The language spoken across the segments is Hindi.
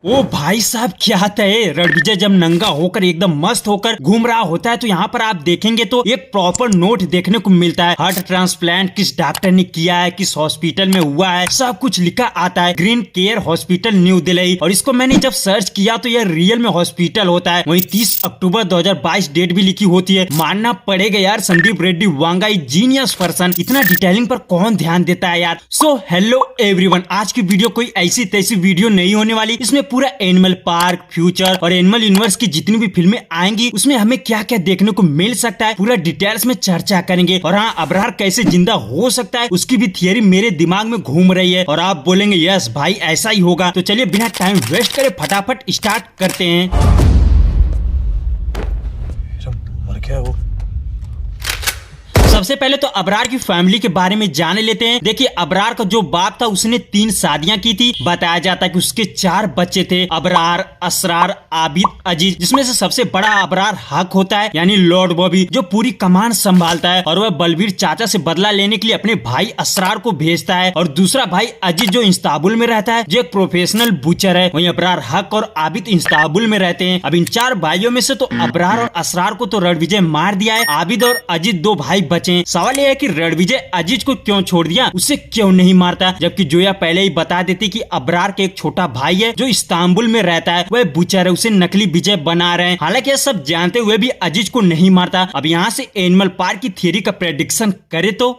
ओ भाई साहब क्या है, रणविजय जब नंगा होकर एकदम मस्त होकर घूम रहा होता है तो यहाँ पर आप देखेंगे तो एक प्रॉपर नोट देखने को मिलता है। हार्ट ट्रांसप्लांट किस डॉक्टर ने किया है, किस हॉस्पिटल में हुआ है, सब कुछ लिखा आता है। Green care hospital new Delhi. और इसको मैंने जब सर्च किया तो यह रियल में हॉस्पिटल होता है। वहीं 30 अक्टूबर 2022 डेट भी लिखी होती है। मानना पड़ेगा यार, Sandeep Reddy Vanga is genius person. इतना डिटेलिंग पर कौन ध्यान देता है यार। सो हेलो एवरीवन, आज की वीडियो कोई ऐसी तैसी वीडियो नहीं होने वाली। इसमें पूरा एनिमल पार्क, फ्यूचर और एनिमल यूनिवर्स की जितनी भी फिल्में आएंगी उसमें हमें क्या क्या देखने को मिल सकता है पूरा डिटेल्स में चर्चा करेंगे। और हाँ, अबरार कैसे जिंदा हो सकता है उसकी भी थियरी मेरे दिमाग में घूम रही है। और आप बोलेंगे यस भाई ऐसा ही होगा। तो चलिए बिना टाइम वेस्ट करे फटाफट स्टार्ट करते हैं। मर गया वो। सबसे पहले तो अबरार की फैमिली के बारे में जान लेते हैं। देखिए, अबरार का जो बाप था उसने 3 शादियां की थी। बताया जाता है कि उसके 4 बच्चे थे, अबरार, असरार, आबिद, अजीज, जिसमें से सबसे बड़ा अबरार हक होता है यानी लॉर्ड बॉबी, जो पूरी कमान संभालता है। और वह बलबीर चाचा से बदला लेने के लिए अपने भाई असरार को भेजता है। और दूसरा भाई अजीज जो इस्तांबुल में रहता है, जो एक प्रोफेशनल बुचर है। वहीं अबरार हक और आबिद इस्तांबुल में रहते हैं। अब इन 4 भाइयों में से तो अबरार और असरार को तो रणविजय मार दिया है। आबिद और अजीज 2 भाई बचे। सवाल यह है कि रणविजय अजीज को क्यों छोड़ दिया, उसे क्यों नहीं मारता। जबकि जोया पहले ही बता देती कि अबरार के एक छोटा भाई है जो इस्तांबुल में रहता है, वह बुचर है, उसे नकली विजय बना रहे हैं। हालांकि यह सब जानते हुए भी अजीज को नहीं मारता। अब यहाँ से एनिमल पार्क की थियरी का प्रेडिक्शन करे तो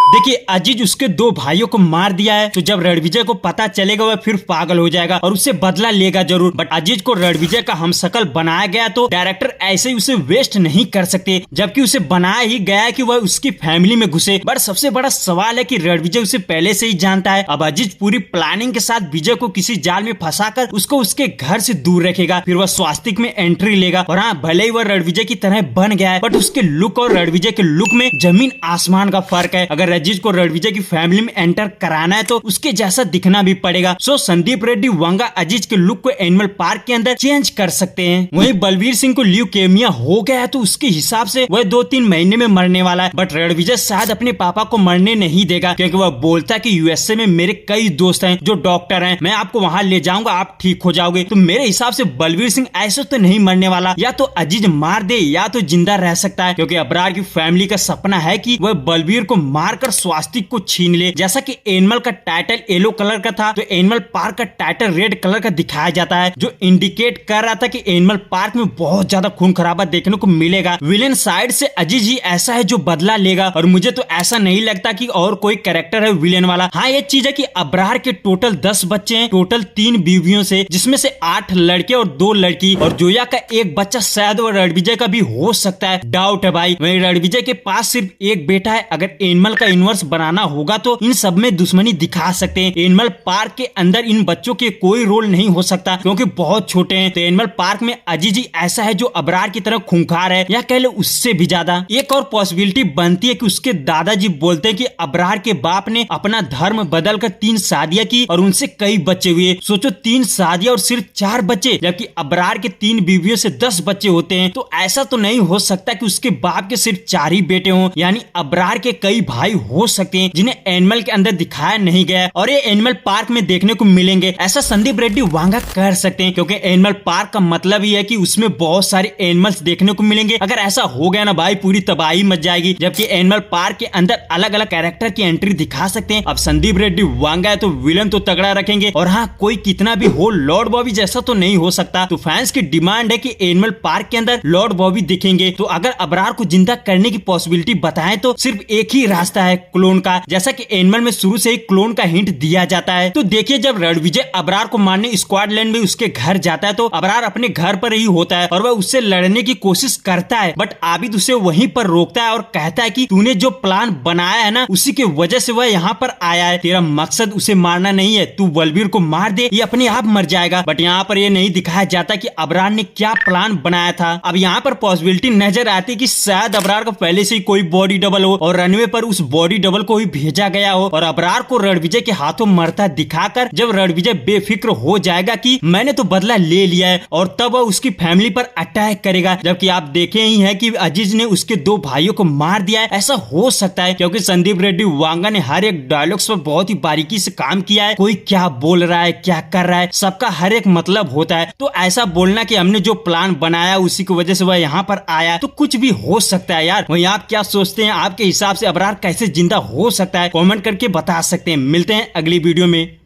देखिए, अजीज उसके 2 भाइयों को मार दिया है। तो जब रणविजय को पता चलेगा वह फिर पागल हो जाएगा और उससे बदला लेगा जरूर। बट अजीज को रणविजय का हमशक्ल बनाया गया तो डायरेक्टर ऐसे ही उसे वेस्ट नहीं कर सकते, जबकि उसे बनाया ही गया कि वह उसकी फैमिली में घुसे। बट सबसे बड़ा सवाल है कि रणविजय उसे पहले से ही जानता है। अब अजीज पूरी प्लानिंग के साथ विजय को किसी जाल में फंसाकर उसको उसके घर से दूर रखेगा। फिर वह स्वास्तिक में एंट्री लेगा। और हाँ, भले ही वह रणविजय की तरह बन गया है, बट उसके लुक और रणविजय के लुक में जमीन आसमान का फर्क है। अगर अजीज को रणविजय की फैमिली में एंटर कराना है तो उसके जैसा दिखना भी पड़ेगा। सो संदीप रेड्डी वांगा अजीज के लुक को एनिमल पार्क के अंदर चेंज कर सकते हैं। वहीं बलबीर सिंह को ल्यूकेमिया हो गया है तो उसके हिसाब से वह 2-3 महीने में मरने वाला है। बट रणविजय शायद अपने पापा को मरने नहीं देगा, क्योंकि वह बोलता है कि यूएसए में मेरे कई दोस्त हैं जो डॉक्टर हैं, मैं आपको वहां ले जाऊंगा, आप ठीक हो जाओगे। तो मेरे हिसाब से बलबीर सिंह ऐसे तो नहीं मरने वाला। या तो अजीज मार दे या तो जिंदा रह सकता है, क्योंकि अबरार की फैमिली का सपना है कि वह बलबीर को मारकर स्वास्तिक को छीन ले। जैसा कि एनिमल का टाइटल येलो कलर का था तो एनिमल पार्क का टाइटल रेड कलर का दिखाया जाता है, जो इंडिकेट कर रहा था कि एनिमल पार्क में बहुत ज्यादा खून खराबा देखने को मिलेगा। विलेन साइड से अजीज ही ऐसा है जो बदला लेगा। और मुझे तो ऐसा नहीं लगता कि और कोई कैरेक्टर है विलेन वाला। हाँ, ये चीज है कि अबरार के टोटल 10 बच्चे हैं, टोटल 3 बीवियों से, जिसमें से 8 लड़के और 2 लड़की। और जोया का एक बच्चा शायद और रणविजय का भी हो सकता है, डाउट है भाई। वहीं रणविजय के पास सिर्फ एक बेटा है। अगर एनिमल का यूनिवर्स बनाना होगा तो इन सब में दुश्मनी दिखा सकते हैं। एनिमल पार्क के अंदर इन बच्चों के कोई रोल नहीं हो सकता क्योंकि बहुत छोटे हैं। तो एनिमल पार्क में अजीज ही ऐसा है जो अबरार की तरह खूंखार है, या कह लो उससे भी ज्यादा। एक और पॉसिबिलिटी बनती है कि उसके दादाजी बोलते हैं कि अबरार के बाप ने अपना धर्म बदलकर 3 शादियां की और उनसे कई बच्चे हुए। सोचो, 3 शादियां और सिर्फ 4 बच्चे, जबकि अबरार के 3 बीवियों से 10 बच्चे होते हैं। तो ऐसा तो नहीं हो सकता कि उसके बाप के सिर्फ 4 ही बेटे हों, यानी अबरार के कई भाई हो सकते हैं जिन्हें एनिमल के अंदर दिखाया नहीं गया और ये एनिमल पार्क में देखने को मिलेंगे। ऐसा संदीप रेड्डी वांगा कर सकते हैं, क्योंकि एनिमल पार्क का मतलब ही है कि उसमें बहुत सारे एनिमल्स देखने को मिलेंगे। अगर ऐसा हो गया ना भाई, पूरी तबाही मच जाएगी। जबकि एनिमल पार्क के अंदर अलग अलग कैरेक्टर की एंट्री दिखा सकते हैं। अब संदीप रेड्डी वांगा है तो विलन तो तगड़ा रखेंगे। और हाँ, कोई कितना भी हो, लॉर्ड बॉबी जैसा तो नहीं हो सकता। तो फैंस की डिमांड है कि एनिमल पार्क के अंदर लॉर्ड बॉबी दिखेंगे। तो अगर अबरार को जिंदा करने की पॉसिबिलिटी बताएं तो सिर्फ एक ही रास्ता है, क्लोन का। जैसा कि एनिमल में शुरू से ही क्लोन का हिंट दिया जाता है। तो देखिए, जब रणविजय अबरार को मारने स्क्वाडलैंड में उसके घर जाता है तो अबरार अपने घर पर ही होता है और वह उससे लड़ने की कोशिश करता है। बट आबिद उसे वहीं पर रोकता है और कहता है कि तूने जो प्लान बनाया है ना, उसी की वजह से वह यहाँ पर आया है। तेरा मकसद उसे मारना नहीं है, तू बलबीर को मार दे, ये अपने आप मर जाएगा। बट यहाँ पर ये नहीं दिखाया जाता कि अबरार ने क्या प्लान बनाया था। अब यहाँ पर पॉसिबिलिटी नजर आती है कि शायद अबरार का पहले से ही कोई बॉडी डबल हो और रनवे पर उस बॉडी बॉडी डबल को ही भेजा गया हो और अबरार को रणविजय के हाथों मरता दिखाकर जब रणविजय बेफिक्र हो जाएगा कि मैंने तो बदला ले लिया है, और तब वह उसकी फैमिली पर अटैक करेगा। जबकि आप देखे ही हैं कि अजीज ने उसके 2 भाइयों को मार दिया है। ऐसा हो सकता है क्योंकि संदीप रेड्डी वांगा ने हर एक डायलॉग्स पर बहुत ही बारीकी से काम किया है। कोई क्या बोल रहा है, क्या कर रहा है, सबका हर एक मतलब होता है। तो ऐसा बोलना कि हमने जो प्लान बनाया उसी की वजह से वह यहाँ पर आया, तो कुछ भी हो सकता है यार। वहीं आप क्या सोचते हैं? आपके हिसाब से अबरार कैसे जिंदा हो सकता है? कमेंट करके बता सकते हैं। मिलते हैं अगली वीडियो में।